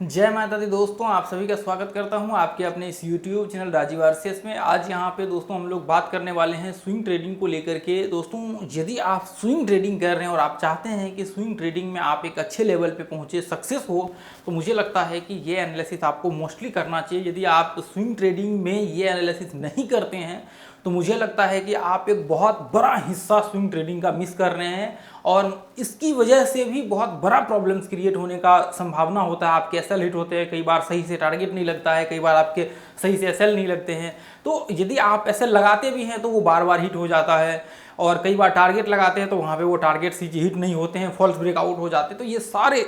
जय माता दी दोस्तों, आप सभी का स्वागत करता हूं आपके अपने इस YouTube चैनल राजीव आरसीएस में। आज यहां पे दोस्तों हम लोग बात करने वाले हैं स्विंग ट्रेडिंग को लेकर के। दोस्तों, यदि आप स्विंग ट्रेडिंग कर रहे हैं और आप चाहते हैं कि स्विंग ट्रेडिंग में आप एक अच्छे लेवल पे पहुंचे, सक्सेस हो, तो मुझे लगता है कि ये एनालिसिस आपको मोस्टली करना चाहिए। यदि आप स्विंग ट्रेडिंग में ये एनालिसिस नहीं करते हैं तो मुझे लगता है कि आप एक बहुत बड़ा हिस्सा स्विंग ट्रेडिंग का मिस कर रहे हैं और इसकी वजह से भी बहुत बड़ा प्रॉब्लम्स क्रिएट होने का संभावना होता है। आपके एसएल हिट होते हैं, कई बार सही से टारगेट नहीं लगता है, कई बार आपके सही से एसएल नहीं लगते हैं। तो यदि आप एसएल लगाते भी हैं तो वो बार बार हिट हो जाता है और कई बार टारगेट लगाते हैं तो वहाँ पे वो टारगेट हिट नहीं होते हैं, फॉल्स ब्रेकआउट हो जाते हैं। तो ये सारे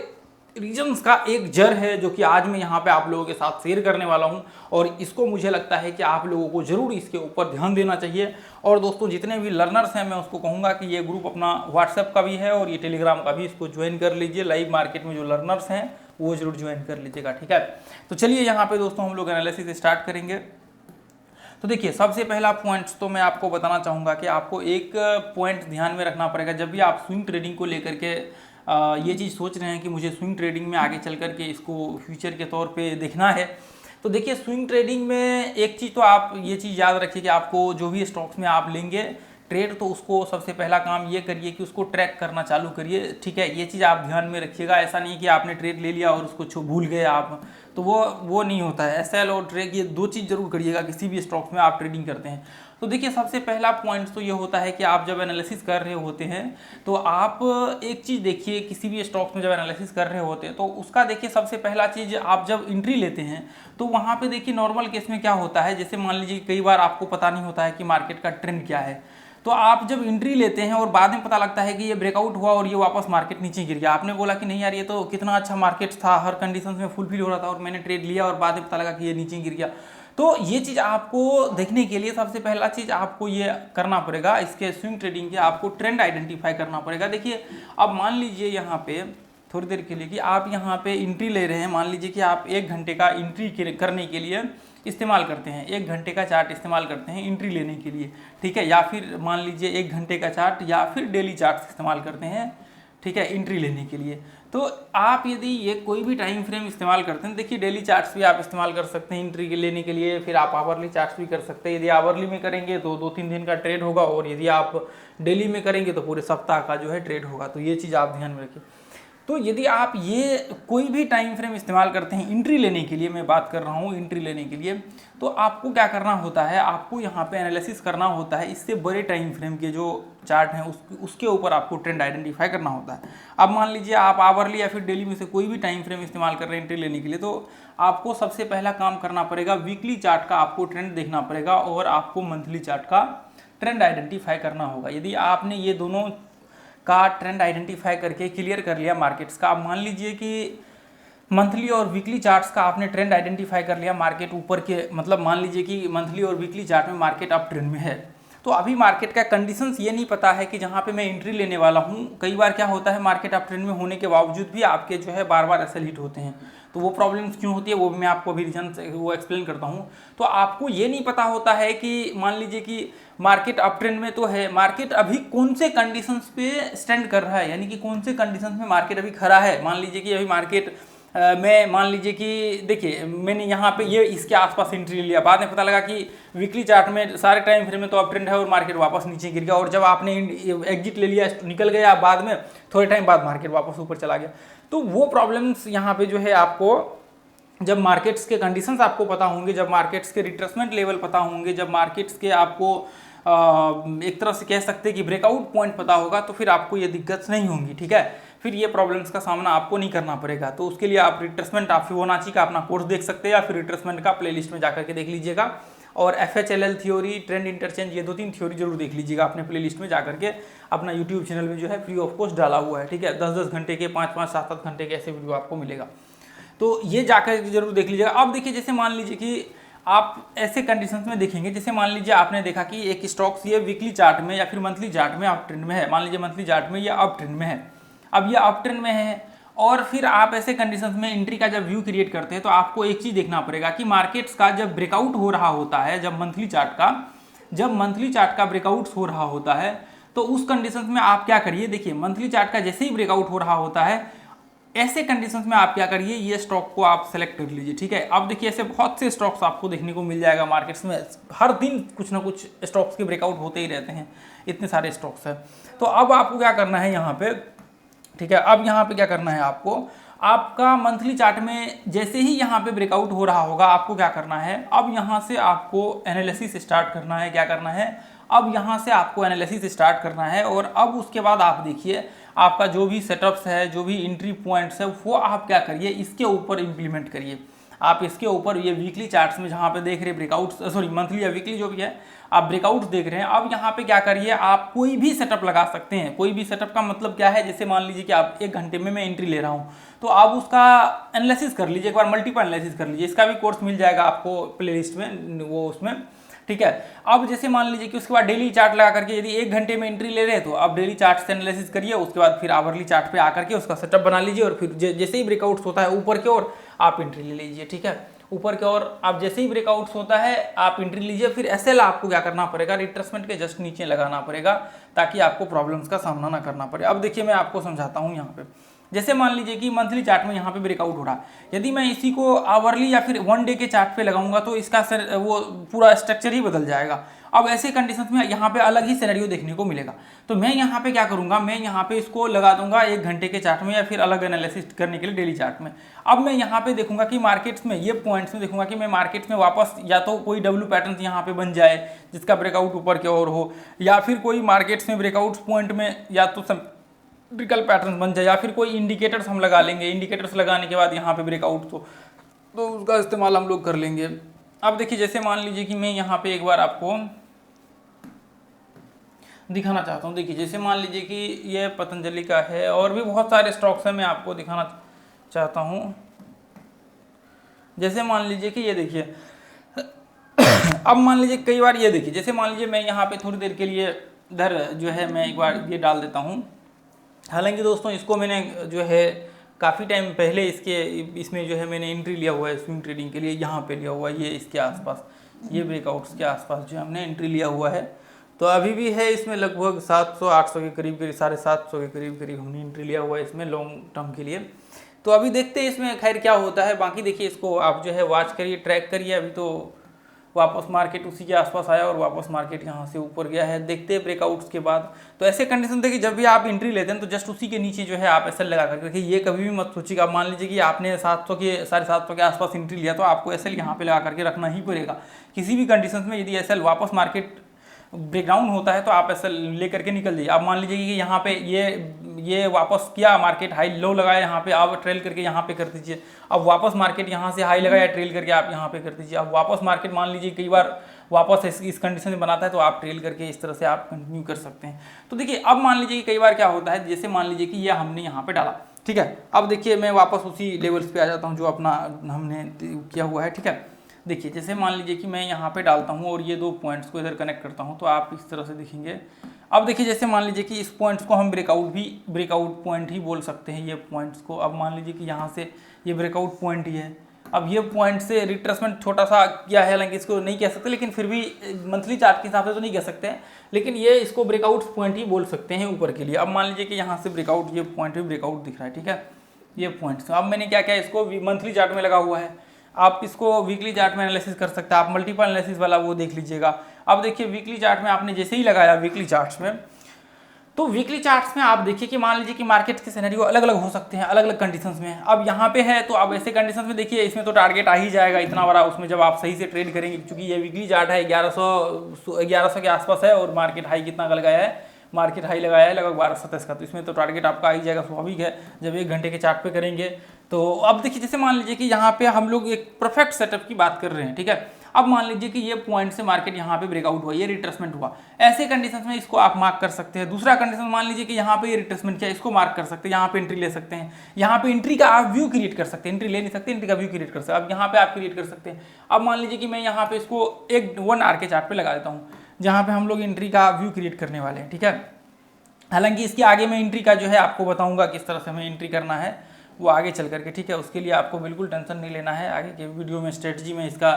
रीजन्स का एक जड़ है जो कि आज मैं यहाँ पे आप लोगों के साथ शेयर करने वाला हूँ और इसको मुझे लगता है कि आप लोगों को ज़रूर इसके ऊपर ध्यान देना चाहिए। और दोस्तों, जितने भी लर्नर्स हैं मैं उसको कहूँगा कि ये ग्रुप अपना व्हाट्सएप का भी है और ये टेलीग्राम का भी, इसको ज्वाइन कर लीजिए। लाइव मार्केट में जो लर्नर्स हैं वो जरूर ज्वाइन कर लीजिएगा, ठीक है। तो चलिए यहाँ पे दोस्तों हम लोग एनालिसिस स्टार्ट करेंगे। तो देखिए, सबसे पहला पॉइंट्स तो मैं आपको बताना चाहूँगा कि आपको एक पॉइंट ध्यान में रखना पड़ेगा जब भी आप स्विंग ट्रेडिंग को लेकर के ये चीज़ सोच रहे हैं कि मुझे स्विंग ट्रेडिंग में आगे चल कर के इसको फ्यूचर के तौर पे देखना है। तो देखिए, स्विंग ट्रेडिंग में एक चीज़ तो आप ये चीज़ याद रखिए कि आपको जो भी स्टॉक्स में आप लेंगे ट्रेड, तो उसको सबसे पहला काम ये करिए कि उसको ट्रैक करना चालू करिए, ठीक है। ये चीज़ आप ध्यान में रखिएगा। ऐसा नहीं कि आपने ट्रेड ले लिया और उसको भूल गए आप, तो वो नहीं होता है। एसएल और ट्रेड, ये दो चीज़ जरूर करिएगा किसी भी स्टॉक्स में आप ट्रेडिंग करते हैं। तो देखिए, सबसे पहला पॉइंट तो ये होता है कि आप जब एनालिसिस कर रहे होते हैं तो आप एक चीज़ देखिए, किसी भी स्टॉक्स में जब एनालिसिस कर रहे होते हैं तो उसका देखिए, सबसे पहला चीज़ आप जब एंट्री लेते हैं तो वहाँ पे देखिए नॉर्मल केस में क्या होता है, जैसे मान लीजिए कई बार आपको पता नहीं होता है कि मार्केट का ट्रेंड क्या है। तो आप जब एंट्री लेते हैं और बाद में पता लगता है कि ये ब्रेकआउट हुआ और ये वापस मार्केट नीचे गिर गया, आपने बोला कि नहीं यार ये तो कितना अच्छा मार्केट था, हर कंडीशन में फुलफिल हो रहा था और मैंने ट्रेड लिया और बाद में पता लगा कि ये नीचे गिर गया। तो ये चीज़ आपको देखने के लिए सबसे पहला चीज़ आपको ये करना पड़ेगा, इसके स्विंग ट्रेडिंग के आपको ट्रेंड आइडेंटिफाई करना पड़ेगा। देखिए, अब मान लीजिए यहाँ पे थोड़ी देर के लिए कि आप यहाँ पे एंट्री ले रहे हैं, मान लीजिए कि आप 1 घंटे का एंट्री करने के लिए इस्तेमाल करते हैं, 1 घंटे का चार्ट इस्तेमाल करते हैं एंट्री लेने के लिए, ठीक है। या फिर मान लीजिए 1 घंटे का चार्ट या फिर डेली चार्ट इस्तेमाल करते हैं, ठीक है, एंट्री लेने के लिए। तो आप यदि ये कोई भी टाइम फ्रेम इस्तेमाल करते हैं, देखिए डेली चार्ट्स भी आप इस्तेमाल कर सकते हैं एंट्री लेने के लिए, फिर आप आवरली चार्ट्स भी कर सकते हैं। यदि आवरली में करेंगे तो 2-3 दिन का ट्रेड होगा और यदि आप डेली में करेंगे तो पूरे सप्ताह का जो है ट्रेड होगा। तो ये चीज़ आप ध्यान में रखिए। तो यदि आप ये कोई भी टाइम फ्रेम इस्तेमाल करते हैं एंट्री लेने के लिए, मैं बात कर रहा हूँ एंट्री लेने के लिए, तो आपको क्या करना होता है, आपको यहाँ पे एनालिसिस करना होता है इससे बड़े टाइम फ्रेम के जो चार्ट हैं उसके ऊपर आपको ट्रेंड आइडेंटिफाई करना होता है। अब मान लीजिए आप आवरली या फिर डेली में से कोई भी टाइम फ्रेम इस्तेमाल कर रहे हैं एंट्री लेने के लिए, तो आपको सबसे पहला काम करना पड़ेगा, वीकली चार्ट का आपको ट्रेंड देखना पड़ेगा और आपको मंथली चार्ट का ट्रेंड आइडेंटिफाई करना होगा। यदि आपने ये दोनों का ट्रेंड आइडेंटिफाई करके क्लियर कर लिया मार्केट्स का, आप मान लीजिए कि मंथली और वीकली चार्ट्स का आपने ट्रेंड आइडेंटिफाई कर लिया, मार्केट ऊपर के, मतलब मान लीजिए कि मंथली और वीकली चार्ट में मार्केट अप ट्रेंड में है, तो अभी मार्केट का कंडीशंस ये नहीं पता है कि जहाँ पे मैं एंट्री लेने वाला हूँ। कई बार क्या होता है, मार्केट अप ट्रेंड में होने के बावजूद भी आपके जो है बार बार एसएल हिट होते हैं। तो वो प्रॉब्लम्स क्यों होती है वो भी मैं आपको अभी रीजन वो एक्सप्लेन करता हूँ। तो आपको ये नहीं पता होता है कि मान लीजिए कि मार्केट अप ट्रेंड में तो है, मार्केट अभी कौन से कंडीशंस पे स्टैंड कर रहा है, यानी कि कौन से कंडीशंस में मार्केट अभी खड़ा है। मान लीजिए कि अभी मार्केट मैं मान लीजिए कि देखिए मैंने यहाँ पे ये इसके आसपास एंट्री लिया, बाद में पता लगा कि वीकली चार्ट में सारे टाइम फ्रेम में तो अप ट्रेंड है और मार्केट वापस नीचे गिर गया, और जब आपने एग्जिट ले लिया निकल गया, बाद में थोड़े टाइम बाद मार्केट वापस ऊपर चला गया। तो वो प्रॉब्लम्स यहाँ पे जो है आपको, जब मार्केट्स के कंडीशंस आपको पता होंगे, जब मार्केट्स के रिट्रेसमेंट लेवल पता होंगे, जब मार्केट्स के आपको एक तरह से कह सकते हैं कि ब्रेकआउट पॉइंट पता होगा, तो फिर आपको ये दिक्कत नहीं होंगी, ठीक है। फिर ये प्रॉब्लम्स का सामना आपको नहीं करना पड़ेगा। तो उसके लिए आप रिट्रेसमेंट, आप फिबोनाची का अपना कोर्स देख सकते हैं या फिर रिट्रेसमेंट का प्लेलिस्ट में जाकर के देख लीजिएगा, और FHLL थ्योरी, ट्रेंड इंटरचेंज, ये 2-3 थ्योरी जरूर देख लीजिएगा अपने प्लेलिस्ट में जाकर के। अपना यूट्यूब चैनल में जो है फ्री ऑफ कॉस्ट डाला हुआ है, ठीक है। 10-10 घंटे के, 5-5, 7-7 घंटे के ऐसे वीडियो आपको मिलेगा, तो ये जाकर जरूर देख लीजिएगा। अब देखिए, जैसे मान लीजिए कि आप ऐसे कंडीशंस में देखेंगे, जैसे मान लीजिए आपने देखा कि एक स्टॉक्स ये वीकली चार्ट में या फिर मंथली चार्ट में अप ट्रेंड में है, मान लीजिए मंथली चार्ट में ये अप ट्रेंड में है, अब ये अप ट्रेंड में है, और फिर आप ऐसे कंडीशंस में एंट्री का जब व्यू क्रिएट करते हैं तो आपको एक चीज़ देखना पड़ेगा कि मार्केट्स का जब ब्रेकआउट हो रहा होता है, जब मंथली चार्ट का ब्रेकआउट हो रहा होता है, तो उस कंडीशंस में आप क्या करिए, देखिए मंथली चार्ट का जैसे ही ब्रेकआउट हो रहा होता है ऐसे कंडीशंस में आप क्या करिए, ये स्टॉक को आप सेलेक्ट कर लीजिए, ठीक है। अब देखिए ऐसे बहुत से स्टॉक्स आपको देखने को मिल जाएगा मार्केट्स में, हर दिन कुछ ना कुछ स्टॉक्स के ब्रेकआउट होते ही रहते हैं, इतने सारे स्टॉक्स हैं। तो अब आपको क्या करना है यहाँ पे, ठीक है, अब यहाँ पे क्या करना है आपको, आपका मंथली चार्ट में जैसे ही यहाँ पे ब्रेकआउट हो रहा होगा, आपको क्या करना है, अब यहाँ से आपको एनालिसिस स्टार्ट करना है। क्या करना है, अब यहाँ से आपको एनालिसिस स्टार्ट करना है, और अब उसके बाद आप देखिए आपका जो भी सेटअप्स है, जो भी एंट्री पॉइंट्स है, वो आप क्या करिए, इसके ऊपर इम्प्लीमेंट करिए। आप इसके ऊपर ये वीकली चार्ट्स में जहाँ पे देख रहे हैं ब्रेकआउट, सॉरी मंथली या वीकली जो भी है आप ब्रेकआउट्स देख रहे हैं, अब यहाँ पे क्या करिए, आप कोई भी सेटअप लगा सकते हैं। कोई भी सेटअप का मतलब क्या है, जैसे मान लीजिए कि आप 1 घंटे में मैं एंट्री ले रहा हूँ, तो आप उसका एनालिसिस कर लीजिए, एक बार मल्टीपल एनालिसिस कर लीजिए। इसका भी कोर्स मिल जाएगा आपको प्लेलिस्ट में, वो उसमें, ठीक है। अब जैसे मान लीजिए कि उसके बाद डेली चार्ट लगा करके यदि 1 घंटे में एंट्री ले रहे हैं, तो आप डेली चार्ट से एनालिसिस करिए, उसके बाद फिर आवरली चार्ट पे आकर के उसका सेटअप बना लीजिए, और फिर जैसे ही ब्रेकआउट्स होता है ऊपर की ओर आप एंट्री ले लीजिए, ठीक है। ऊपर की ओर आप जैसे ही ब्रेकआउट्स होता है आप एंट्री लीजिए, फिर एसएल आपको क्या करना पड़ेगा, रिट्रेसमेंट के जस्ट नीचे लगाना पड़ेगा, ताकि आपको प्रॉब्लम्स का सामना ना करना पड़े। अब देखिए मैं आपको समझाता हूँ यहाँ पे, जैसे मान लीजिए कि मंथली चार्ट में यहाँ पे ब्रेकआउट हो रहा है, यदि मैं इसी को आवरली या फिर 1 डे के चार्ट पे लगाऊंगा तो इसका वो पूरा स्ट्रक्चर ही बदल जाएगा। अब ऐसे कंडीशंस में यहाँ पे अलग ही सिनेरियो देखने को मिलेगा। तो मैं यहाँ पे क्या करूँगा, मैं यहाँ पे इसको लगा दूंगा 1 घंटे के चार्ट में, या फिर अलग एनालिसिस करने के लिए डेली चार्ट में। अब मैं यहाँ पे देखूंगा कि मार्केट्स में ये पॉइंट्स में देखूंगा कि मैं मार्केट्स में वापस या तो कोई डब्ल्यू पैटर्न यहाँ पे बन जाए जिसका ब्रेकआउट ऊपर की ओर हो, या फिर कोई मार्केट्स में ब्रेकआउट पॉइंट में या तो सिमेट्रिकल पैटर्न बन जाए, या फिर कोई इंडिकेटर्स हम लगा लेंगे। इंडिकेटर्स लगाने के बाद यहाँ पे ब्रेकआउट तो उसका इस्तेमाल हम लोग कर लेंगे। अब देखिए जैसे मान लीजिए कि मैं यहाँ पे एक बार आपको दिखाना चाहता हूँ। देखिए जैसे मान लीजिए कि ये पतंजलि का है, और भी बहुत सारे स्टॉक्स हैं, मैं आपको दिखाना चाहता हूँ। जैसे मान लीजिए कि ये देखिए अब मान लीजिए कई बार ये देखिए, जैसे मान लीजिए मैं यहाँ पे थोड़ी देर के लिए इधर जो है मैं एक बार ये डाल देता हूँ। हालांकि दोस्तों इसको मैंने जो है काफ़ी टाइम पहले इसमें जो है मैंने एंट्री लिया हुआ है स्विंग ट्रेडिंग के लिए, यहाँ पे लिया हुआ है, ये इसके आसपास, ये ब्रेकआउट्स के आसपास जो हमने एंट्री लिया हुआ है। तो अभी भी है इसमें लगभग 700-800 के करीब, 750 के करीब हमने एंट्री लिया हुआ है इसमें लॉन्ग टर्म के लिए। तो अभी देखते हैं इसमें खैर क्या होता है। बाकी देखिए इसको आप जो है वॉच करिए, ट्रैक करिए। अभी तो वापस मार्केट उसी के आसपास आया और वापस मार्केट यहाँ से ऊपर गया है, देखते हैं ब्रेकआउट्स के बाद। तो ऐसे कंडीशन थे कि जब भी आप एंट्री लेते हैं तो जस्ट उसी के नीचे जो है आप एसएल लगा करके रखिए। ये कभी भी मत सोचिएगा, मान लीजिए कि आपने 700 के 750 के आसपास एंट्री लिया तो आपको एसएल यहाँ पे लगा करके रखना ही पड़ेगा किसी भी कंडीशन में। यदि एसएल वापस मार्केट ब्रेकडाउन होता है तो आप ऐसा लेकर के निकल जाइए। आप मान लीजिए कि यहाँ पे ये वापस किया, मार्केट हाई लो लगाया, यहाँ पे आप ट्रेल करके यहाँ पे कर दीजिए। अब वापस मार्केट यहाँ से हाई लगाया, ट्रेल करके आप यहाँ पे कर दीजिए। अब वापस मार्केट मान लीजिए कई बार वापस इस कंडीशन में बनाता है तो आप ट्रेल करके इस तरह से आप कंटिन्यू कर सकते हैं। तो देखिए अब मान लीजिए कि कई बार क्या होता है, जैसे मान लीजिए कि यह हमने यहाँ पे डाला, ठीक है। अब देखिए मैं वापस उसी लेवल्स पे आ जाता हूँ जो अपना हमने किया हुआ है, ठीक है। देखिए जैसे मान लीजिए कि मैं यहाँ पे डालता हूँ और ये 2 पॉइंट्स को इधर कनेक्ट करता हूँ तो आप इस तरह से दिखेंगे। अब देखिए जैसे मान लीजिए कि इस पॉइंट्स को हम ब्रेकआउट पॉइंट ही बोल सकते हैं, ये पॉइंट्स को। अब मान लीजिए कि यहाँ से ये ब्रेकआउट पॉइंट ही है। अब ये पॉइंट से रिट्रेसमेंट छोटा सा क्या है, हालांकि इसको नहीं कह सकते, लेकिन फिर भी मंथली चार्ट के हिसाब से तो नहीं कह सकते हैं, लेकिन ये इसको ब्रेकआउट पॉइंट ही बोल सकते हैं ऊपर के लिए। अब मान लीजिए कि यहाँ से ब्रेकआउट, ये पॉइंट भी ब्रेकआउट दिख रहा है, ठीक है, ये पॉइंट्स। अब मैंने क्या किया, इसको मंथली चार्ट में लगा हुआ है, आप इसको वीकली चार्ट में एनालिसिस कर सकते हैं। आप मल्टीपल एनालिसिस वाला वो देख लीजिएगा। अब देखिए वीकली चार्ट में आपने जैसे ही लगाया वीकली चार्ट्स में, तो वीकली चार्ट्स में आप देखिए कि मान लीजिए कि मार्केट के सिनेरियो अलग अलग हो सकते हैं अलग अलग कंडीशंस में। अब यहाँ पे है तो अब ऐसे कंडीशंस में देखिए इसमें तो टारगेट आ ही जाएगा इतना बड़ा, उसमें जब आप सही से ट्रेड करेंगे, क्योंकि ये वीकली चार्ट है 1100 के आसपास है और मार्केट हाई कितना लगाया है, मार्केट हाई लगाया है लगभग 1227 का, तो इसमें तो टारगेट आपका आ ही जाएगा, स्वाभाविक है जब 1 घंटे के चार्ट पे करेंगे। तो अब देखिए जैसे मान लीजिए कि यहाँ पे हम लोग एक परफेक्ट सेटअप की बात कर रहे हैं, ठीक है। अब मान लीजिए कि ये पॉइंट से मार्केट यहाँ पे ब्रेकआउट हुआ, ये रिट्रेसमेंट हुआ, ऐसे कंडीशंस में इसको आप मार्क कर सकते हैं। दूसरा कंडीशन मान लीजिए कि यहाँ पे ये रिट्रेसमेंट किया, इसको मार्क कर सकते हैं, यहाँ पे एंट्री ले सकते हैं। यहाँ पे एंट्री का आप व्यू क्रिएट कर सकते हैं, एंट्री ले नहीं सकते, एंट्री का व्यू क्रिएट कर सकते हैं। अब यहाँ पे आप क्रिएट कर सकते हैं। अब मान लीजिए कि मैं यहाँ पे इसको 1 आवर के चार्ट पे लगा देता हूँ, जहाँ पे हम लोग एंट्री का व्यू क्रिएट करने वाले हैं, ठीक है। हालांकि इसके आगे मैं एंट्री का जो है आपको बताऊंगा किस तरह से हमें एंट्री करना है वो आगे चल करके, ठीक है। उसके लिए आपको बिल्कुल टेंशन नहीं लेना है, आगे के वीडियो में स्ट्रेटजी में इसका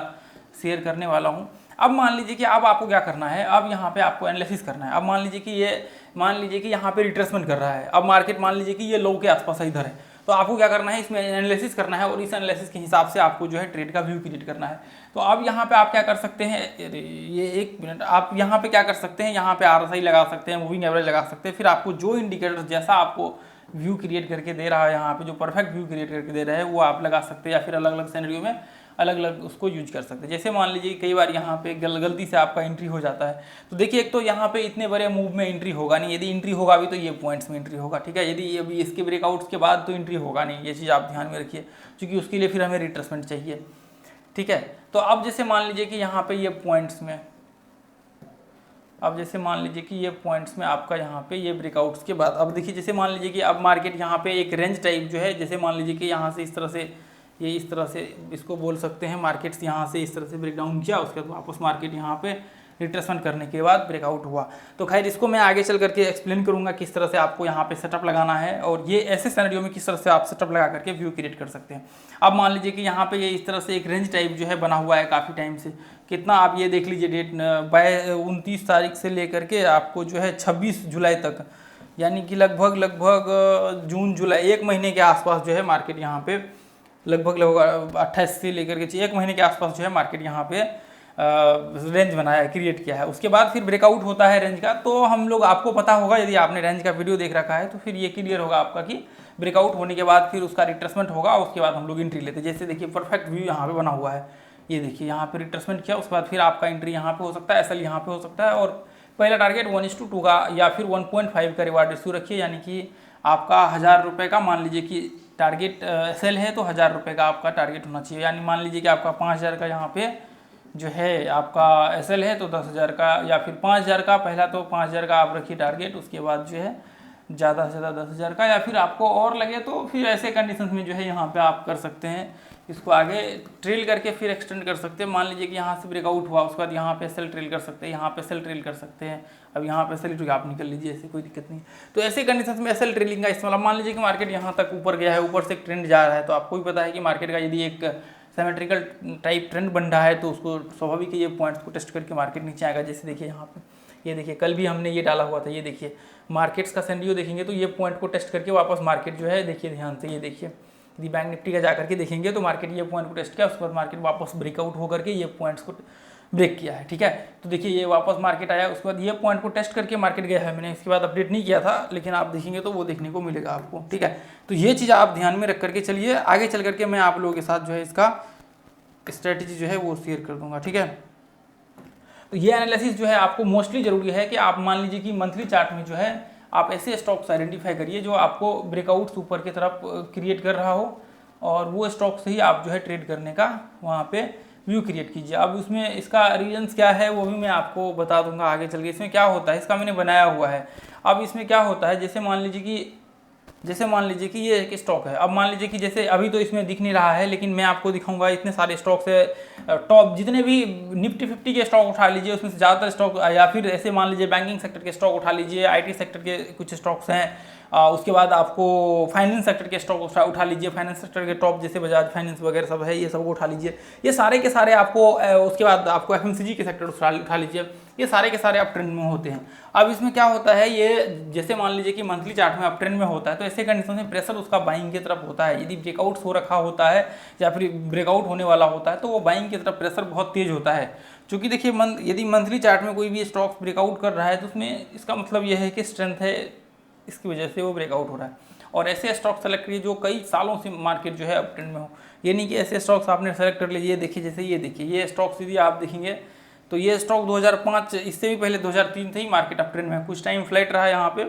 शेयर करने वाला हूँ। अब मान लीजिए कि अब आपको क्या करना है, अब यहाँ पे आपको एनालिसिस करना है। अब मान लीजिए कि यहाँ पे रिट्रेसमेंट कर रहा है, अब मार्केट मान लीजिए कि ये लो के आसपास इधर है, तो तो आपको क्या करना है, इसमें एनालिसिस करना है और इस एनालिसिस के हिसाब से आपको जो है ट्रेड का व्यू क्रिएट करना है। तो अब यहाँ पे आप क्या कर सकते हैं, ये एक मिनट, आप यहाँ पे क्या कर सकते हैं, यहाँ पे RSI लगा सकते हैं, मूविंग एवरेज लगा सकते हैं। फिर आपको जो इंडिकेटर जैसा आपको व्यू क्रिएट करके दे रहा है, यहाँ पे जो परफेक्ट व्यू क्रिएट करके दे रहा है वो आप लगा सकते हैं, या फिर अलग अलग सिनेरियो में अलग अलग उसको यूज कर सकते हैं। जैसे मान लीजिए कई बार यहाँ पे गलती से आपका एंट्री हो जाता है, तो देखिए एक तो यहाँ पे इतने बड़े मूव में एंट्री होगा नहीं, यदि एंट्री होगा भी तो ये पॉइंट्स में एंट्री होगा, ठीक है। यदि अभी इसके ब्रेकआउट्स के बाद तो एंट्री होगा नहीं, ये चीज़ आप ध्यान में रखिए, क्योंकि उसके लिए फिर हमें रिट्रेसमेंट चाहिए, ठीक है। तो अब जैसे मान लीजिए कि यहाँ पे ये पॉइंट्स में, अब जैसे मान लीजिए कि ये पॉइंट्स में आपका यहाँ पे ये ब्रेकआउट्स के बाद, अब देखिए जैसे मान लीजिए कि अब मार्केट यहाँ पे एक रेंज टाइप जो है, जैसे मान लीजिए कि यहाँ से इस तरह से, ये इस तरह से इसको बोल सकते हैं, मार्केट्स यहाँ से इस तरह से ब्रेकडाउन किया, उसके बाद वापस मार्केट यहाँ पे रिट्रेसमेंट करने के बाद ब्रेकआउट हुआ। तो खैर इसको मैं आगे चल करके एक्सप्लेन करूँगा किस तरह से आपको यहाँ पे सेटअप लगाना है, और ये ऐसे सिनेरियो में किस तरह से आप सेटअप लगा करके व्यू क्रिएट कर सकते हैं। अब मान लीजिए कि यहाँ पे ये इस तरह से एक रेंज टाइप जो है बना हुआ है काफ़ी टाइम से, कितना आप ये देख लीजिए, डेट 29 तारीख से लेकर के आपको जो है 26 जुलाई तक, यानी कि लगभग जून जुलाई 1 महीने के आसपास जो है मार्केट यहाँ पे लगभग 28 से लेकर के 1 महीने के आसपास जो है मार्केट यहाँ पे रेंज बनाया है, क्रिएट किया है। उसके बाद फिर ब्रेकआउट होता है रेंज का, तो हम लोग, आपको पता होगा यदि आपने रेंज का वीडियो देख रखा है तो फिर ये क्लियर होगा आपका कि ब्रेकआउट होने के बाद फिर उसका रिट्रेसमेंट होगा, उसके बाद हम लोग एंट्री लेते हैं। जैसे देखिए परफेक्ट व्यू यहाँ पे बना हुआ है, ये देखिए यहाँ पे रिट्रेसमेंट किया, उसके बाद फिर आपका एंट्री यहाँ पे हो सकता है, SL यहाँ पे हो सकता है, और पहला टारगेट 1:2 का या फिर 1.5 का रिवार्ड रेशियो रखिए, यानी कि आपका 1000 रुपये का मान लीजिए कि टारगेट सेल है तो 1000 रुपये का आपका टारगेट होना चाहिए। यानी मान लीजिए कि आपका 5000 का यहाँ पे जो है आपका SL है तो 10,000 का या फिर 5,000 का, पहला तो 5,000 का आप रखिए टारगेट, उसके बाद जो है ज़्यादा से ज़्यादा 10,000 का, या फिर आपको और लगे तो फिर ऐसे कंडीशंस में जो है यहाँ पे आप कर सकते हैं, इसको आगे ट्रेल करके फिर एक्सटेंड कर सकते हैं। मान लीजिए कि यहाँ से ब्रेकआउट हुआ, उसके बाद यहाँ पे सेल ट्रेल कर सकते हैं, यहाँ पे सेल ट्रेल कर सकते हैं, अब यहाँ पे सेल आप निकल लीजिए, ऐसे कोई दिक्कत नहीं। तो ऐसे कंडीशंस में सेल ट्रेलिंग का इस्तेमाल, मान लीजिए कि मार्केट यहाँ तक ऊपर गया है, ऊपर से एक ट्रेंड जा रहा है, तो आपको भी पता है कि मार्केट का यदि एक सिमेट्रिकल टाइप ट्रेंड बन रहा है तो उसको स्वाभाविक ये पॉइंट्स को टेस्ट करके मार्केट नीचे आएगा। जैसे देखिए यहाँ पे, ये देखिए कल भी हमने ये डाला हुआ था, ये देखिए मार्केट्स का सेंडियो देखेंगे तो ये पॉइंट को टेस्ट करके वापस मार्केट जो है, देखिए ध्यान से, ये देखिए यदि बैंक निफ्टी का जाकर के देखेंगे तो मार्केट ये पॉइंट को टेस्ट किया, उसके बाद मार्केट वापस ब्रेकआउट होकर के ये पॉइंट्स को ब्रेक किया है, ठीक है। तो देखिए ये वापस मार्केट आया, उसके बाद ये पॉइंट को टेस्ट करके मार्केट गया है, मैंने इसके बाद अपडेट नहीं किया था, लेकिन आप देखेंगे तो वो देखने को मिलेगा आपको, ठीक है। तो ये चीज़ आप ध्यान में रख करके चलिए, आगे चल करके मैं आप लोगों के साथ जो है इसका स्ट्रेटेजी जो है वो शेयर कर दूंगा, ठीक है। तो ये एनालिसिस जो है आपको मोस्टली जरूरी है कि आप मान लीजिए कि मंथली चार्ट में जो है आप ऐसे स्टॉक्स आइडेंटिफाई करिए जो आपको ब्रेकआउट्स ऊपर की तरफ क्रिएट कर रहा हो, और वो स्टॉक से ही आप जो है ट्रेड करने का वहाँ पे व्यू क्रिएट कीजिए। अब उसमें इसका रीजन्स क्या है वो भी मैं आपको बता दूंगा आगे चल के। इसमें क्या होता है, इसका मैंने बनाया हुआ है। अब इसमें क्या होता है, जैसे मान लीजिए कि ये एक स्टॉक है। अब मान लीजिए कि जैसे अभी तो इसमें दिख नहीं रहा है, लेकिन मैं आपको दिखाऊंगा इतने सारे स्टॉक्स है, टॉप जितने भी निफ्टी 50 के स्टॉक उठा लीजिए, उसमें से ज़्यादातर स्टॉक, या फिर ऐसे मान लीजिए बैंकिंग सेक्टर के स्टॉक उठा लीजिए, IT सेक्टर के कुछ स्टॉक्स हैं, उसके बाद आपको फाइनेंस सेक्टर के स्टॉक उठा लीजिए, फाइनेंस सेक्टर के टॉप जैसे बजाज फाइनेंस वगैरह सब है, ये सब उठा लीजिए, ये सारे के सारे आपको, उसके बाद आपको FMCG के सेक्टर उठा लीजिए, ये सारे के सारे आप ट्रेंड में होते हैं। अब इसमें क्या होता है, ये जैसे मान लीजिए कि मंथली चार्ट में आप ट्रेंड में होता है, तो ऐसे कंडीशन में प्रेशर उसका बाइंग की तरफ होता है। यदि ब्रेकआउट हो रखा होता है या फिर ब्रेकआउट होने वाला होता है तो वो बाइंग की तरफ प्रेशर बहुत तेज होता है। क्योंकि देखिए यदि मंथली चार्ट में कोई भी स्टॉक ब्रेकआउट कर रहा है तो उसमें इसका मतलब यह है कि स्ट्रेंथ है, इसकी वजह से वो ब्रेकआउट हो रहा है। और ऐसे स्टॉक सेलेक्ट करिए जो कई सालों से मार्केट जो है अप ट्रेंड में हो। ये नहीं कि ऐसे स्टॉक्स आपने सेलेक्ट कर लीजिए, देखिए जैसे ये देखिए, ये स्टॉक्स यदि आप देखेंगे तो ये स्टॉक 2005, इससे भी पहले 2003 से ही मार्केट अप ट्रेंड में, कुछ टाइम फ्लैट रहा यहाँ पे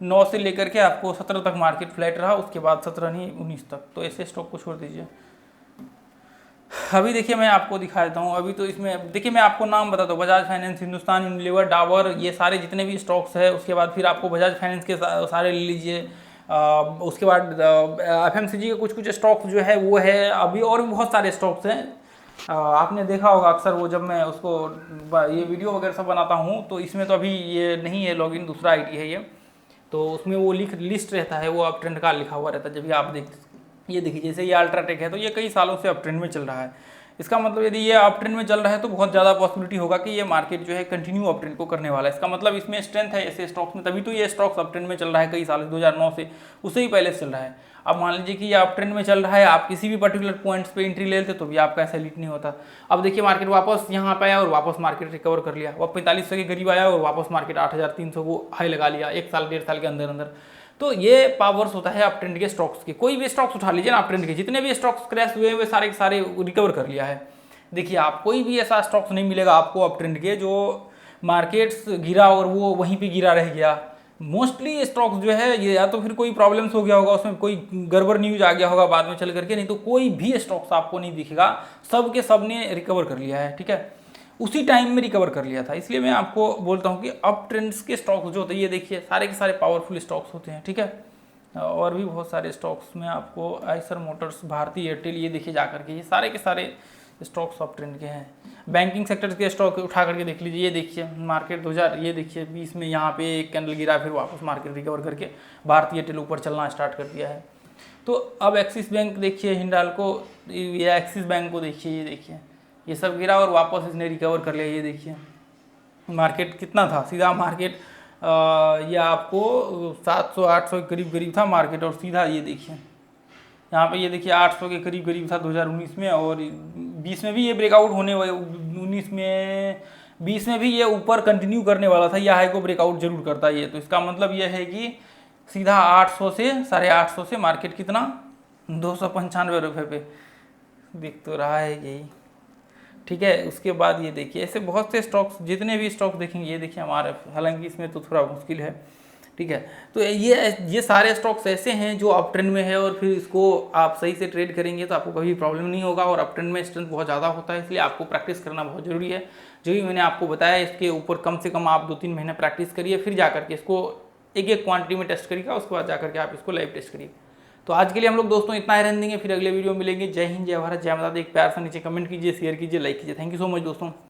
9 से लेकर के आपको 17 तक मार्केट फ्लैट रहा, उसके बाद 17 नहीं 19 तक। तो ऐसे स्टॉक को छोड़ दीजिए। अभी देखिए मैं आपको दिखा देता हूँ। अभी तो इसमें देखिए मैं आपको नाम बताता हूँ, बजाज फाइनेंस, हिंदुस्तान यूनिलीवर, डाबर, ये सारे जितने भी स्टॉक्स है। उसके बाद फिर आपको बजाज फाइनेंस के सारे ले लीजिए। उसके बाद FMCG के कुछ स्टॉक्स जो है वो है। अभी और भी बहुत सारे स्टॉक्स हैं, आपने देखा होगा अक्सर वो, जब मैं उसको ये वीडियो वगैरह सब बनाता हूँ तो इसमें तो अभी ये नहीं है लॉगिन, दूसरा IT है ये, तो उसमें वो लिस्ट रहता है, वो अप ट्रेंड का लिखा हुआ रहता है। जब भी आप देखते, ये देखिए जैसे ये अल्ट्राटेक है तो ये कई सालों से अप ट्रेंड में चल रहा है। इसका मतलब यदि ये अप ट्रेंड में चल रहा है तो बहुत ज़्यादा पॉसिबिलिटी होगा कि ये मार्केट जो है कंटिन्यू अप ट्रेंड को करने वाला है। इसका मतलब इसमें स्ट्रेंथ है ऐसे स्टॉक्स में, तभी तो ये स्टॉक्स अप ट्रेंड में चल रहा है कई साल, 2009 से, उससे ही पहले से चल रहा है। अब मान लीजिए कि ये अप ट्रेंड में चल रहा है, आप किसी भी पर्टिकुलर पॉइंट्स पे एंट्री ले लेते तो भी आपका ऐसा लीड नहीं होता। अब देखिए मार्केट वापस यहाँ पे आया और वापस मार्केट रिकवर कर लिया, वो 4500 के करीब आया और वापस मार्केट 8300 को हाई लगा लिया 1 साल 1.5 साल के अंदर अंदर। तो ये पावर्स होता है अप ट्रेंड के स्टॉक्स के। कोई भी स्टॉक्स उठा लीजिए ना अप ट्रेंड के, जितने भी स्टॉक्स क्रैश हुए हैं वे सारे के सारे रिकवर कर लिया है। देखिए आप कोई भी ऐसा स्टॉक्स नहीं मिलेगा आपको अप ट्रेंड के जो मार्केट्स गिरा और वो वहीं पे गिरा रह गया। मोस्टली स्टॉक्स जो है ये या तो फिर कोई प्रॉब्लम्स हो गया होगा, उसमें कोई गड़बड़ न्यूज आ गया होगा बाद में चल करके, नहीं तो कोई भी स्टॉक्स आपको नहीं दिखेगा, सब के सब ने रिकवर कर लिया है, ठीक है, उसी टाइम में रिकवर कर लिया था। इसलिए मैं आपको बोलता हूँ कि अप ट्रेंड्स के स्टॉक्स जो होते हैं ये देखिए सारे के सारे पावरफुल स्टॉक्स होते हैं, ठीक है। और भी बहुत सारे स्टॉक्स में आपको आइसर मोटर्स, भारती एयरटेल, ये देखिए जा करके ये सारे के सारे स्टॉक्स अप ट्रेंड के हैं। बैंकिंग सेक्टर के स्टॉक उठा करके देख लीजिए, ये देखिए मार्केट 2000 ये देखिए 20 में यहाँ पे एक कैंडल गिरा, फिर वापस मार्केट रिकवर करके भारतीय एयरटेल ऊपर चलना स्टार्ट कर दिया है। तो अब एक्सिस बैंक देखिए, हिंडाल्को या एक्सिस बैंक को देखिए, ये देखिए ये सब गिरा और वापस इसने रिकवर कर लिया। ये देखिए मार्केट कितना था, सीधा मार्केट ये आपको 700-800 के करीब करीब था मार्केट, और सीधा ये देखिए यहाँ पे ये देखिए 800 के करीब करीब था 2019 में, और 20 में भी ये ब्रेकआउट होने वाला, 19 में 20 में भी ये ऊपर कंटिन्यू करने वाला था, यह हाई को ब्रेकआउट जरूर करता है ये। तो इसका मतलब ये है कि सीधा 800 से 850 से मार्केट कितना 295 रुपये पे दिख तो रहा है यही, ठीक है। उसके बाद ये देखिए ऐसे बहुत से स्टॉक्स, जितने भी स्टॉक्स देखेंगे ये देखिए हमारे, हालांकि इसमें तो थोड़ा मुश्किल है, ठीक है। तो ये सारे स्टॉक्स ऐसे हैं जो अप ट्रेंड में है, और फिर इसको आप सही से ट्रेड करेंगे तो आपको कभी प्रॉब्लम नहीं होगा। और अप ट्रेंड में स्ट्रेंथ बहुत ज़्यादा होता है, इसलिए आपको प्रैक्टिस करना बहुत ज़रूरी है। जो भी मैंने आपको बताया इसके ऊपर कम से कम आप 2-3 महीने प्रैक्टिस करिए, फिर जा करके इसको एक क्वांटिटी में टेस्ट करिएगा, उसके बाद जाकर के आप इसको लाइव टेस्ट करिए। तो आज के लिए हम लोग दोस्तों इतना ही रहने देंगे, फिर अगले वीडियो में मिलेंगे। जय हिंद, जय भारत, जय माता दी। एक प्यार से नीचे कमेंट कीजिए, शेयर कीजिए, लाइक कीजिए। थैंक यू सो मच दोस्तों।